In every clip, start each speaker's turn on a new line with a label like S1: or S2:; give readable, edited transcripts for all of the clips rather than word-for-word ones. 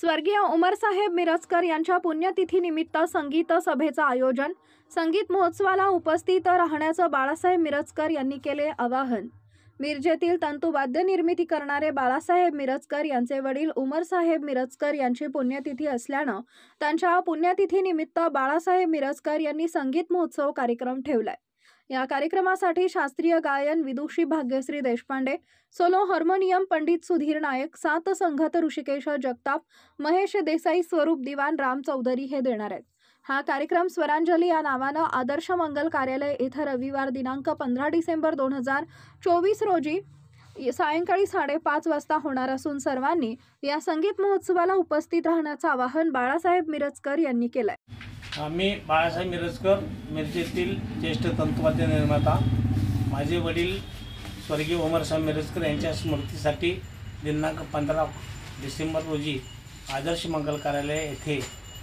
S1: स्वर्गीय उमरसाहेब मिरजकर यांच्या पुण्यतिथीनिमित्त संगीत सभेचं आयोजन। संगीत महोत्सवाला उपस्थित राहण्याचं बाळासाहेब मिरजकर यांनी केले आवाहन। मिरजेतील तंतुवाद्य निर्मिती करणारे बाळासाहेब मिरजकर यांचे वडील उमरसाहेब मिरजकर यांची पुण्यतिथी असल्यानं त्यांच्या पुण्यतिथीनिमित्त बाळासाहेब मिरजकर यांनी संगीत महोत्सव कार्यक्रम ठेवलाय। या कार्यक्रमासाठी शास्त्रीय गायन विदुषी भाग्यश्री देशपांडे, सोलो हार्मोनियम पंडित सुधीर नायक, सात संगत ऋषिकेश जगताप, महेश देसाई, स्वरूप दिवान, राम चौधरी हे देणार आहेत। हा कार्यक्रम स्वरांजली या नावानं आदर्श मंगल कार्यालय येथे रविवार दिनांक 15 डिसेंबर 2024 रोजी सायंकाळी 5:30 वाजता होणार असून सर्वांनी या संगीत महोत्सवाला उपस्थित राहण्याचं आवाहन बाळासाहेब मिरजकर यांनी केलंय।
S2: आम्ही बाळासाहेब मिरजकर, मिरजेतील ज्येष्ठ तंतुवाद्य निर्माता, माझे वडील स्वर्गीय उमरसाहेब मिरजकर यांच्या स्मृतीसाठी दिनांक 15 डिसेंबर रोजी आदर्श मंगल कार्यालय येथे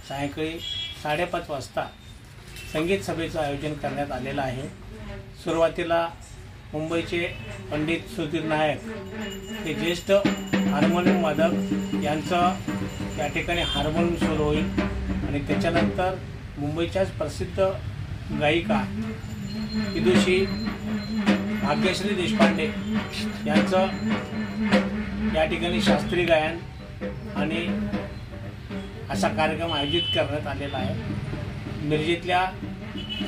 S2: सायंकाळी 5:30 वाजता संगीत सभेचं आयोजन करण्यात आलेलं आहे। सुरुवातीला मुंबईचे पंडित सुधीर नायक हे ज्येष्ठ हार्मोनियम वादक यांचं या ठिकाणी हार्मोनियम सोलो होईल आणि त्याच्यानंतर मुंबईच्याच प्रसिद्ध गायिका विदुषी भाग्यश्री देशपांडे यांचं या ठिकाणी शास्त्रीय गायन आणि असा कार्यक्रम आयोजित करण्यात आलेला आहे। मिरजेतल्या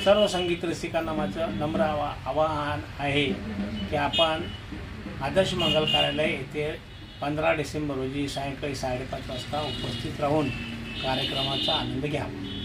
S2: सर्व संगीत रसिकांना माझं नम्र आवाहन आहे की आपण आदर्श मंगल कार्यालय येथे 15 डिसेंबर रोजी सायंकाळी 5:30 वाजता उपस्थित राहून कार्यक्रमाचा आनंद घ्यावा।